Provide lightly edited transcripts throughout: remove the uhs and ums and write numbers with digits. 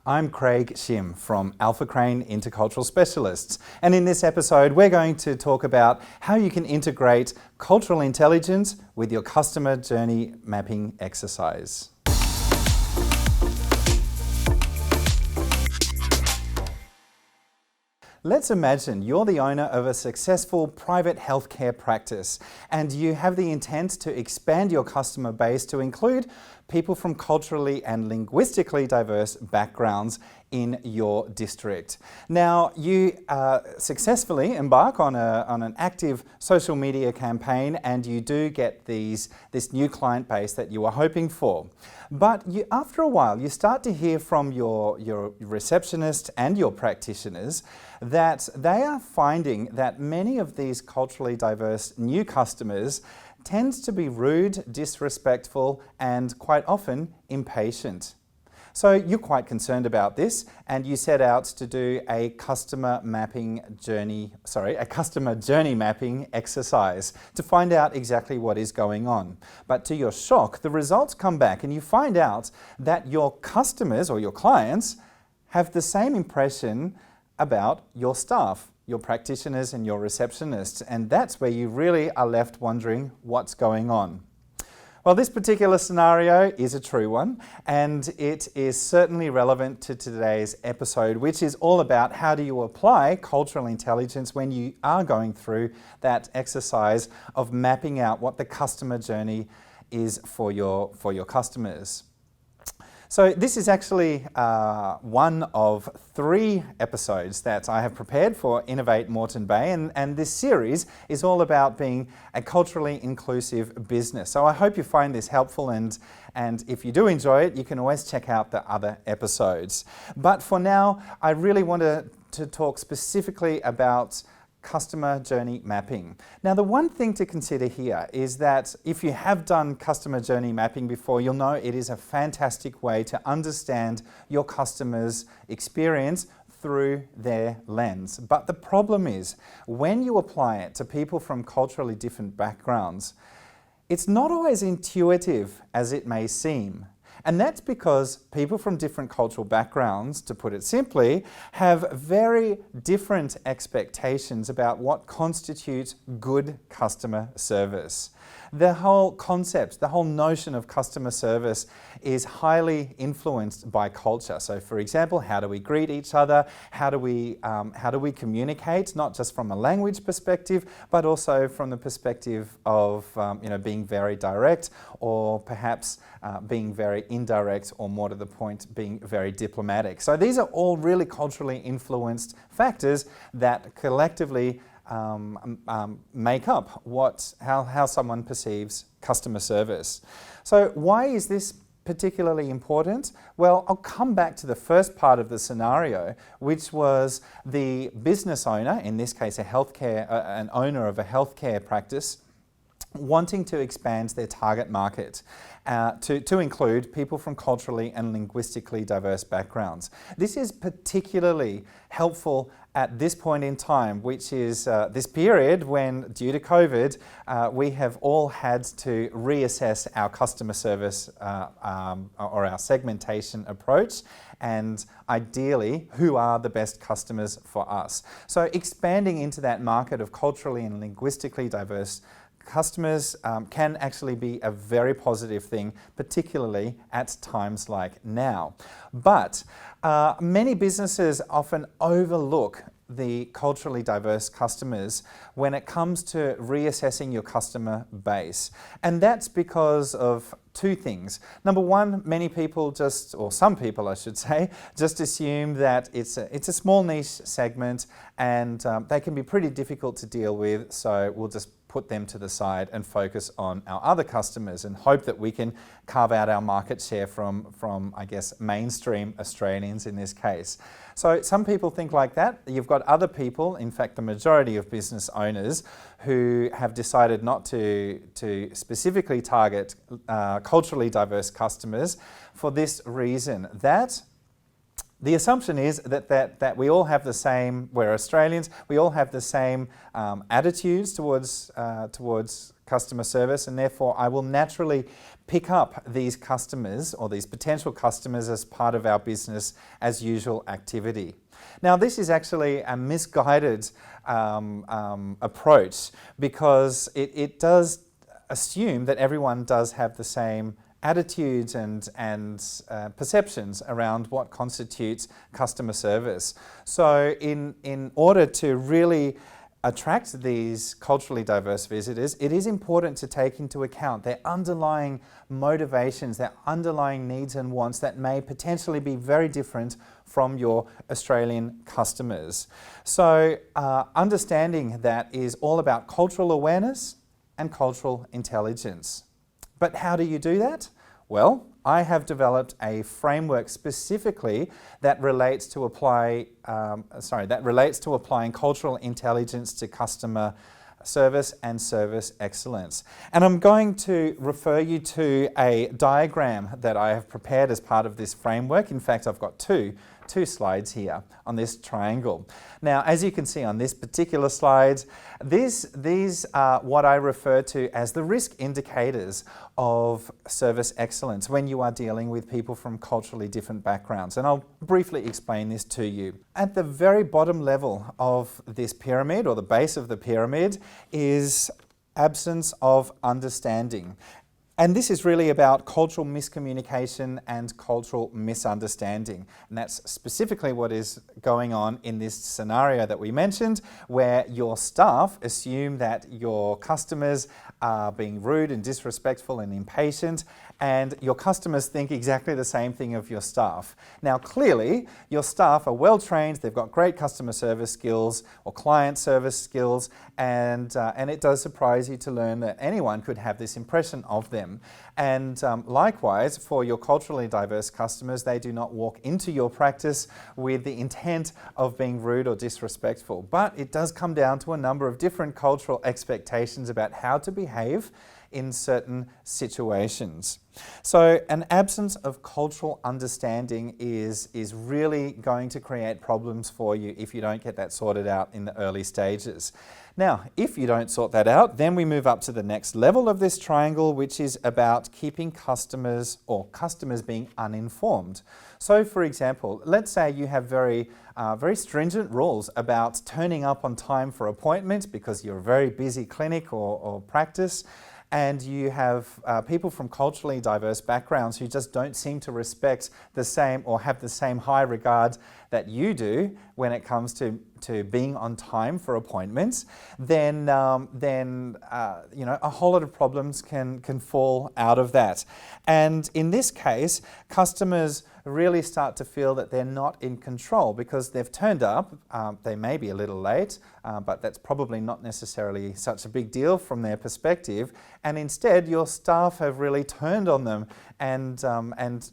I'm Craig Shim from Alpha Crane Intercultural Specialists, and in this episode we're going to talk about how you can integrate cultural intelligence with your customer journey mapping exercise. Let's imagine you're the owner of a successful private healthcare practice and you have the intent to expand your customer base to include people from culturally and linguistically diverse backgrounds in your district. Now, you successfully embark on an active social media campaign and you do get this new client base that you are hoping for. But after a while, you start to hear from your receptionist and your practitioners that they are finding that many of these culturally diverse new customers tends to be rude, disrespectful, and quite often impatient. So you're quite concerned about this and you set out to do a customer journey mapping exercise to find out exactly what is going on. But to your shock, the results come back and you find out that your customers or your clients have the same impression about your staff, your practitioners and your receptionists, and that's where you really are left wondering what's going on. Well, this particular scenario is a true one, and it is certainly relevant to today's episode, which is all about how do you apply cultural intelligence when you are going through that exercise of mapping out what the customer journey is for your customers. So this is actually one of 3 episodes that I have prepared for Innovate Moreton Bay, and this series is all about being a culturally inclusive business. So I hope you find this helpful, and if you do enjoy it, you can always check out the other episodes. But for now, I really want to talk specifically about customer journey mapping. Now, the one thing to consider here is that if you have done customer journey mapping before, you'll know it is a fantastic way to understand your customer's experience through their lens. But the problem is, when you apply it to people from culturally different backgrounds, it's not always intuitive as it may seem. And that's because people from different cultural backgrounds, to put it simply, have very different expectations about what constitutes good customer service. The whole concept, the whole notion of customer service is highly influenced by culture. So for example, how do we greet each other? How do we communicate, not just from a language perspective, but also from the perspective of being very direct, or perhaps being very indirect, or more to the point, being very diplomatic. So these are all really culturally influenced factors that collectively make up how someone perceives customer service. So why is this particularly important? Well, I'll come back to the first part of the scenario, which was the business owner, in this case an owner of a healthcare practice, wanting to expand their target market to include people from culturally and linguistically diverse backgrounds. This is particularly helpful at this point in time, which is this period when, due to COVID, we have all had to reassess our customer service or our segmentation approach, and ideally, who are the best customers for us. So expanding into that market of culturally and linguistically diverse customers can actually be a very positive thing, particularly at times like now. But many businesses often overlook the culturally diverse customers when it comes to reassessing your customer base. And that's because of 2 things. Number one, many people some people I should say, just assume that it's a small niche segment and they can be pretty difficult to deal with, so we'll just put them to the side and focus on our other customers and hope that we can carve out our market share from I guess, mainstream Australians in this case. So some people think like that. You've got other people, in fact the majority of business owners, who have decided not to specifically target culturally diverse customers for this reason, that The assumption is that we all have the same, we're Australians, we all have the same attitudes towards customer service, and therefore I will naturally pick up these customers or these potential customers as part of our business as usual activity. Now, this is actually a misguided approach, because it does assume that everyone does have the same attitudes and perceptions around what constitutes customer service. So in order to really attract these culturally diverse visitors, it is important to take into account their underlying motivations, their underlying needs and wants that may potentially be very different from your Australian customers. So understanding that is all about cultural awareness and cultural intelligence. But how do you do that? Well, I have developed a framework specifically that relates to applying cultural intelligence to customer service and service excellence. And I'm going to refer you to a diagram that I have prepared as part of this framework. In fact, I've got two slides here on this triangle. Now, as you can see on this particular slide, these are what I refer to as the risk indicators of service excellence when you are dealing with people from culturally different backgrounds. And I'll briefly explain this to you. At the very bottom level of this pyramid, or the base of the pyramid, is absence of understanding. And this is really about cultural miscommunication and cultural misunderstanding. And that's specifically what is going on in this scenario that we mentioned, where your staff assume that your customers are being rude and disrespectful and impatient, and your customers think exactly the same thing of your staff. Now, clearly, your staff are well trained, they've got great customer service skills or client service skills, and it does surprise you to learn that anyone could have this impression of them. And likewise, for your culturally diverse customers, they do not walk into your practice with the intent of being rude or disrespectful. But it does come down to a number of different cultural expectations about how to behave in certain situations. So an absence of cultural understanding is really going to create problems for you if you don't get that sorted out in the early stages. Now, if you don't sort that out, then we move up to the next level of this triangle, which is about keeping customers being uninformed. So, for example, let's say you have very stringent rules about turning up on time for appointments because you're a very busy clinic or practice, and you have people from culturally diverse backgrounds who just don't seem to respect the same or have the same high regard that you do when it comes to being on time for appointments, then you know, a whole lot of problems can fall out of that. And in this case, customers really start to feel that they're not in control because they've turned up. They may be a little late, but that's probably not necessarily such a big deal from their perspective. And instead, your staff have really turned on them and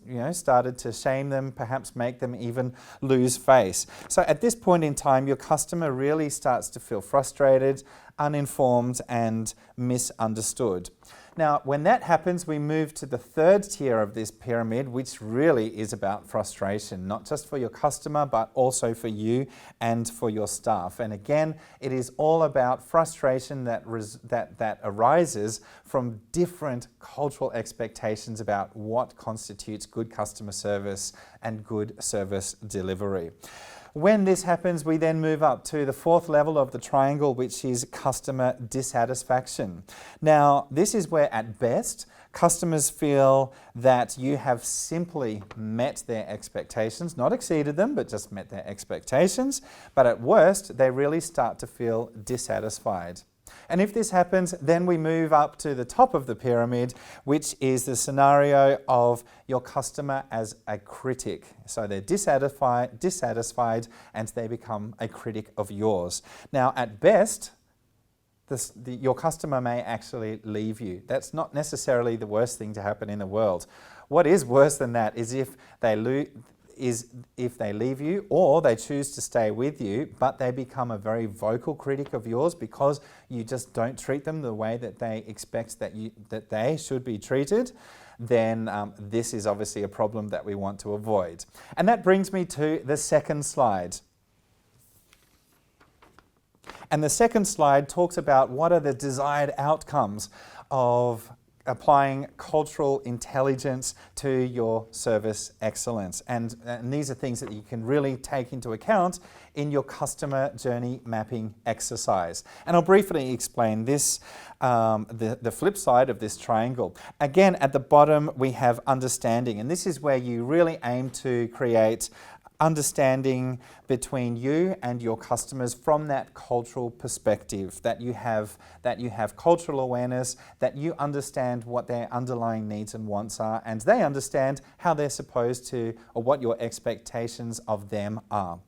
you know, started to shame them, perhaps make them even lose face. So at this point in time, your customer really starts to feel frustrated, uninformed, and misunderstood. Now, when that happens, we move to the third tier of this pyramid, which really is about frustration, not just for your customer, but also for you and for your staff. And again, it is all about frustration that arises from different cultural expectations about what constitutes good customer service and good service delivery. When this happens, we then move up to the fourth level of the triangle, which is customer dissatisfaction. Now, this is where, at best, customers feel that you have simply met their expectations, not exceeded them, but just met their expectations. But at worst, they really start to feel dissatisfied. And if this happens, then we move up to the top of the pyramid, which is the scenario of your customer as a critic. So they're dissatisfied, and they become a critic of yours. Now, at best, your customer may actually leave you. That's not necessarily the worst thing to happen in the world. What is worse than that is if they leave you, or they choose to stay with you, but they become a very vocal critic of yours because you just don't treat them the way that they expect that they should be treated. then this is obviously a problem that we want to avoid. And that brings me to the second slide. And the second slide talks about what are the desired outcomes of applying cultural intelligence to your service excellence. And these are things that you can really take into account in your customer journey mapping exercise. And I'll briefly explain this, the flip side of this triangle. Again, at the bottom we have understanding, and this is where you really aim to create understanding between you and your customers from that cultural perspective, that you have cultural awareness, that you understand what their underlying needs and wants are, and they understand how they're supposed to, or what your expectations of them are.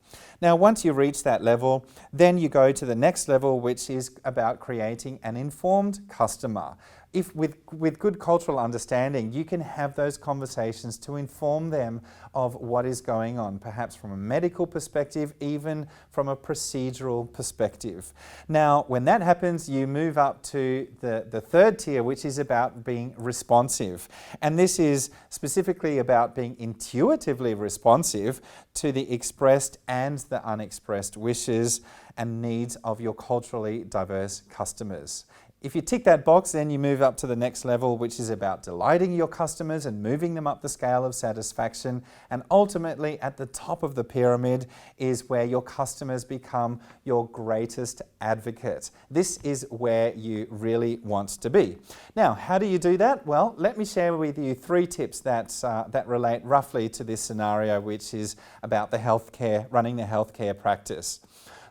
Now, once you reach that level, then you go to the next level, which is about creating an informed customer. If with good cultural understanding, you can have those conversations to inform them of what is going on, perhaps from a medical perspective, even from a procedural perspective. Now, when that happens, you move up to the third tier, which is about being responsive. And this is specifically about being intuitively responsive to the expressed and the unexpressed wishes and needs of your culturally diverse customers. If you tick that box, then you move up to the next level, which is about delighting your customers and moving them up the scale of satisfaction. And ultimately, at the top of the pyramid is where your customers become your greatest advocate. This is where you really want to be. Now, how do you do that? Well, let me share with you 3 tips that relate roughly to this scenario, which is about running the healthcare practice.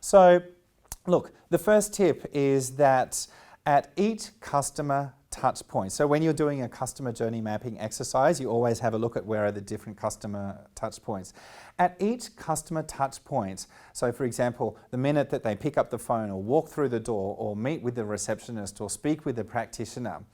So, look, the first tip is that at each customer touch point. So when you're doing a customer journey mapping exercise, you always have a look at where are the different customer touch points. At each customer touch point, so for example, the minute that they pick up the phone or walk through the door or meet with the receptionist or speak with the practitioner,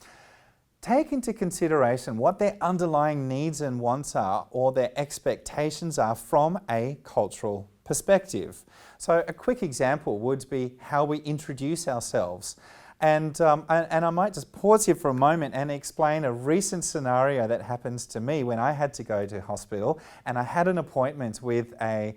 take into consideration what their underlying needs and wants are, or their expectations are from a cultural perspective. So a quick example would be how we introduce ourselves. And I might just pause here for a moment and explain a recent scenario that happens to me when I had to go to hospital, and I had an appointment with a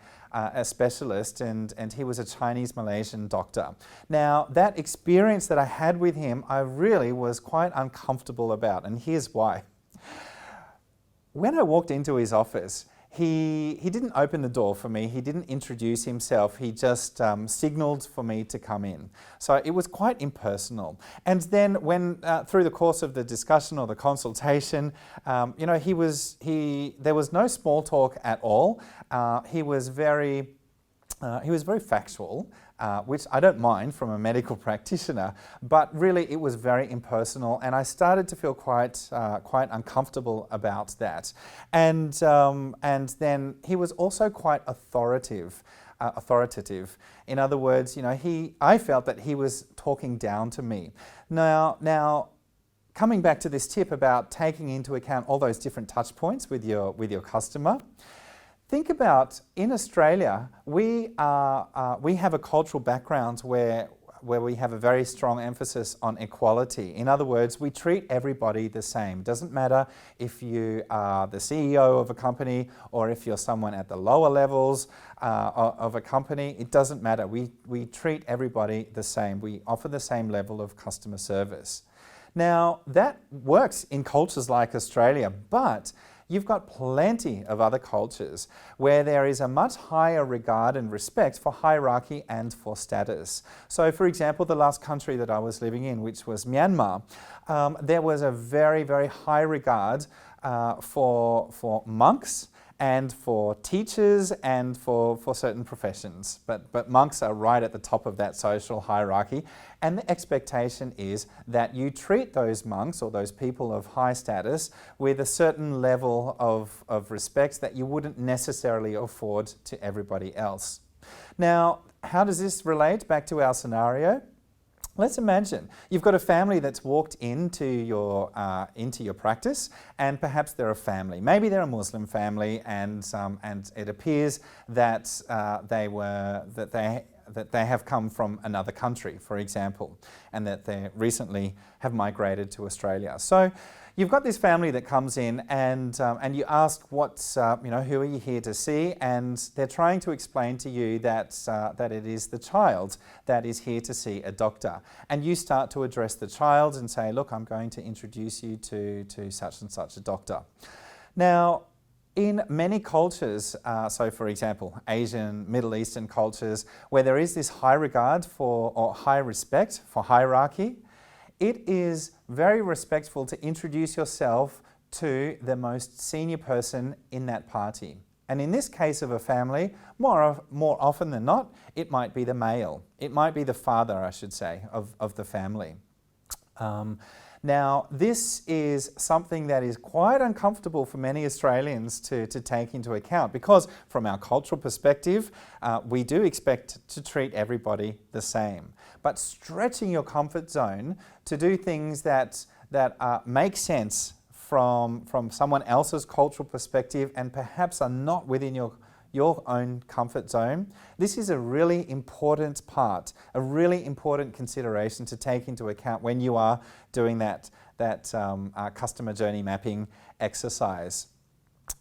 specialist, and he was a Chinese Malaysian doctor. Now, that experience that I had with him, I really was quite uncomfortable about, and here's why. When I walked into his office, he didn't open the door for me, he didn't introduce himself, he just signalled for me to come in. So it was quite impersonal. And then when, through the course of the discussion or the consultation, there was no small talk at all. He was very factual, which I don't mind from a medical practitioner, but really it was very impersonal, and I started to feel quite uncomfortable about that. And then he was also quite authoritative. In other words, I felt that he was talking down to me. Now, coming back to this tip about taking into account all those different touch points with your customer. Think about, in Australia, we have a cultural background where we have a very strong emphasis on equality. In other words, we treat everybody the same. It doesn't matter if you are the CEO of a company or if you're someone at the lower levels of a company. It doesn't matter. We treat everybody the same. We offer the same level of customer service. Now, that works in cultures like Australia, but you've got plenty of other cultures where there is a much higher regard and respect for hierarchy and for status. So, for example, the last country that I was living in, which was Myanmar, there was a very, very high regard for monks and for teachers and for certain professions. But monks are right at the top of that social hierarchy, and the expectation is that you treat those monks or those people of high status with a certain level of respect that you wouldn't necessarily afford to everybody else. Now, how does this relate back to our scenario? Let's imagine you've got a family that's walked into your practice, and perhaps they're a family. Maybe they're a Muslim family, and it appears that they have come from another country, for example, and that they recently have migrated to Australia. So You've got this family that comes in and you ask what's, who are you here to see? And they're trying to explain to you that it is the child that is here to see a doctor. And you start to address the child and say, look, I'm going to introduce you to such and such a doctor. Now, in many cultures, so for example, Asian, Middle Eastern cultures, where there is this high regard for, or high respect for hierarchy, it is very respectful to introduce yourself to the most senior person in that party. And in this case of a family, more often than not, it might be the male. It might be the father, I should say, of the family. Now, this is something that is quite uncomfortable for many Australians to take into account, because from our cultural perspective, we do expect to treat everybody the same. But stretching your comfort zone to do things that make sense from someone else's cultural perspective and perhaps are not within your own comfort zone, this is a really important part, a really important consideration to take into account when you are doing that customer journey mapping exercise.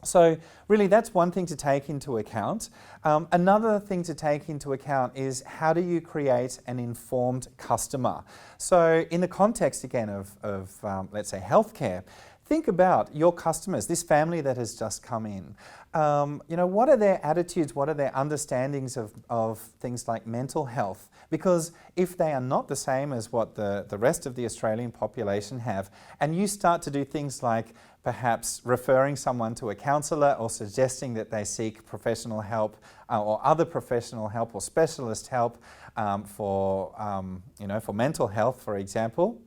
So really that's one thing to take into account. Another thing to take into account is, how do you create an informed customer? So in the context again of let's say healthcare, think about your customers, this family that has just come in. What are their attitudes, what are their understandings of things like mental health? Because if they are not the same as what the rest of the Australian population have, and you start to do things like perhaps referring someone to a counsellor or suggesting that they seek professional help or other professional help or specialist help for mental health, for example,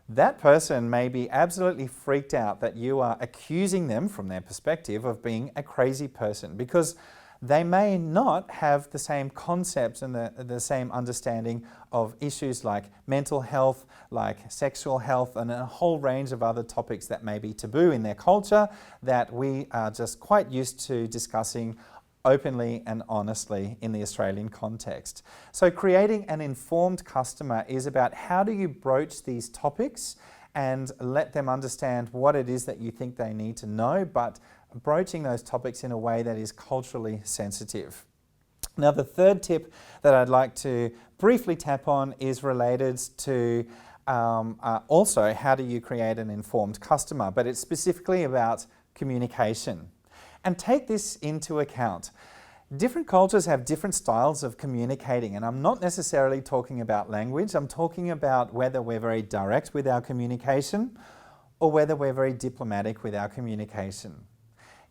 that person may be absolutely freaked out that you are accusing them, from their perspective, of being a crazy person, because they may not have the same concepts and the same understanding of issues like mental health, like sexual health, and a whole range of other topics that may be taboo in their culture that we are just quite used to discussing openly and honestly in the Australian context. So creating an informed customer is about, how do you broach these topics and let them understand what it is that you think they need to know, but broaching those topics in a way that is culturally sensitive. Now, the third tip that I'd like to briefly tap on is related to also how do you create an informed customer, but it's specifically about communication. And take this into account. Different cultures have different styles of communicating, and I'm not necessarily talking about language. I'm talking about whether we're very direct with our communication or whether we're very diplomatic with our communication.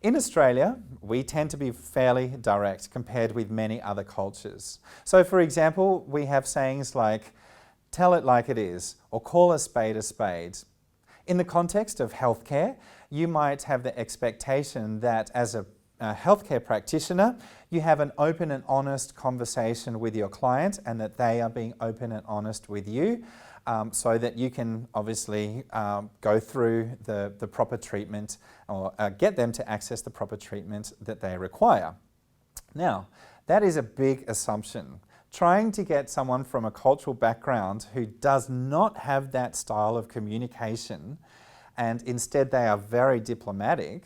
In Australia, we tend to be fairly direct compared with many other cultures. So for example, we have sayings like, tell it like it is, or call a spade a spade. In the context of healthcare, you might have the expectation that as a healthcare practitioner, you have an open and honest conversation with your client, and that they are being open and honest with you, so that you can obviously go through the proper treatment, or get them to access the proper treatment that they require. Now, that is a big assumption. Trying to get someone from a cultural background who does not have that style of communication, and instead they are very diplomatic,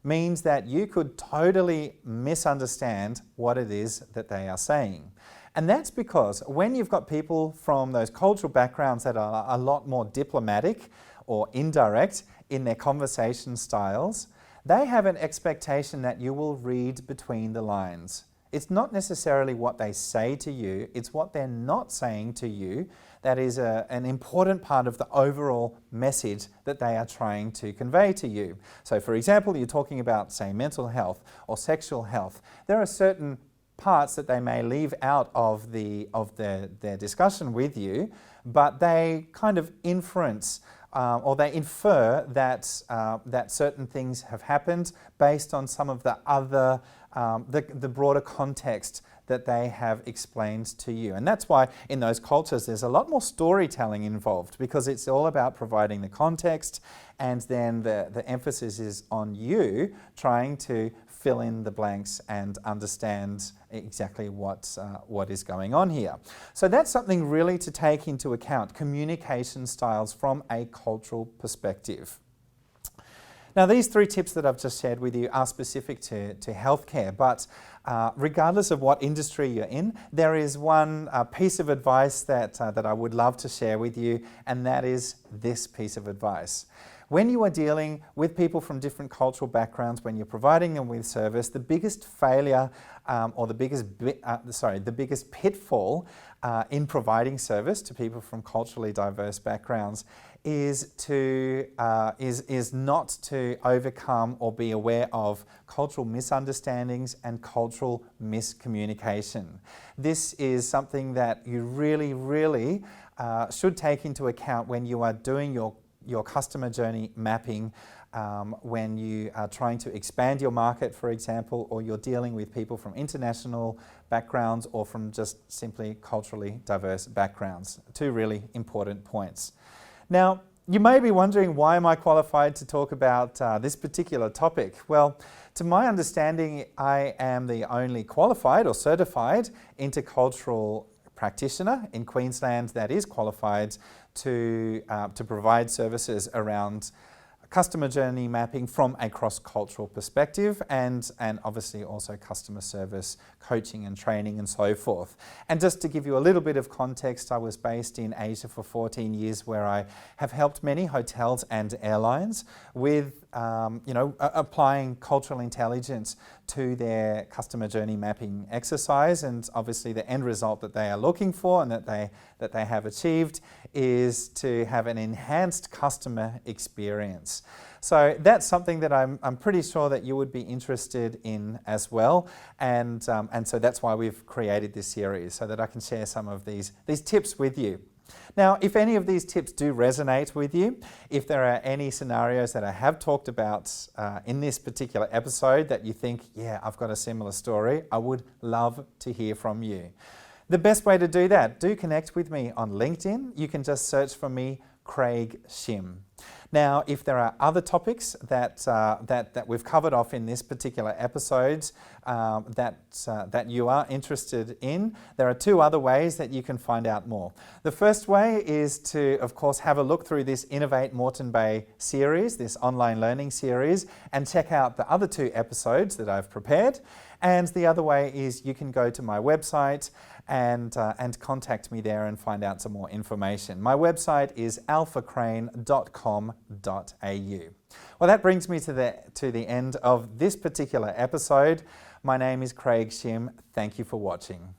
means that you could totally misunderstand what it is that they are saying. And that's because when you've got people from those cultural backgrounds that are a lot more diplomatic or indirect in their conversation styles, they have an expectation that you will read between the lines. It's not necessarily what they say to you, it's what they're not saying to you that is an important part of the overall message that they are trying to convey to you. So for example, you're talking about, say, mental health or sexual health. There are certain parts that they may leave out of their discussion with you, but they kind of inference or they infer that certain things have happened based on some of the other, the broader context that they have explained to you. And that's why in those cultures there's a lot more storytelling involved, because it's all about providing the context, and then the emphasis is on you trying to fill in the blanks and understand exactly what is going on here. So that's something really to take into account, communication styles from a cultural perspective. Now, these 3 tips that I've just shared with you are specific to healthcare, but regardless of what industry you're in, there is one piece of advice that I would love to share with you, and that is this piece of advice. When you are dealing with people from different cultural backgrounds, when you're providing them with service, the biggest failure or the biggest pitfall in providing service to people from culturally diverse backgrounds is not to overcome or be aware of cultural misunderstandings and cultural miscommunication. This is something that you really should take into account when you are doing your customer journey mapping, when you are trying to expand your market, for example, or you're dealing with people from international backgrounds or from just simply culturally diverse backgrounds. 2 really important points. Now, you may be wondering, why am I qualified to talk about this particular topic? Well, to my understanding, I am the only qualified or certified intercultural practitioner in Queensland that is qualified to provide services around customer journey mapping from a cross-cultural perspective, and obviously also customer service coaching and training and so forth. And just to give you a little bit of context, I was based in Asia for 14 years, where I have helped many hotels and airlines with applying cultural intelligence to their customer journey mapping exercise, and obviously the end result that they are looking for and that they have achieved is to have an enhanced customer experience. So that's something that I'm pretty sure that you would be interested in as well, and so that's why we've created this series, so that I can share some of these tips with you. Now, if any of these tips do resonate with you, if there are any scenarios that I have talked about in this particular episode that you think, yeah, I've got a similar story, I would love to hear from you. The best way to do that, do connect with me on LinkedIn. You can just search for me, Craig Shim. Now, if there are other topics that we've covered off in this particular episode that you are interested in, there are 2 other ways that you can find out more. The first way is to, of course, have a look through this Innovate Moreton Bay series, this online learning series, and check out the other 2 episodes that I've prepared. And the other way is you can go to my website and contact me there and find out some more information. My website is alphacrane.com.au. Well, that brings me to the end of this particular episode. My name is Craig Shim. Thank you for watching.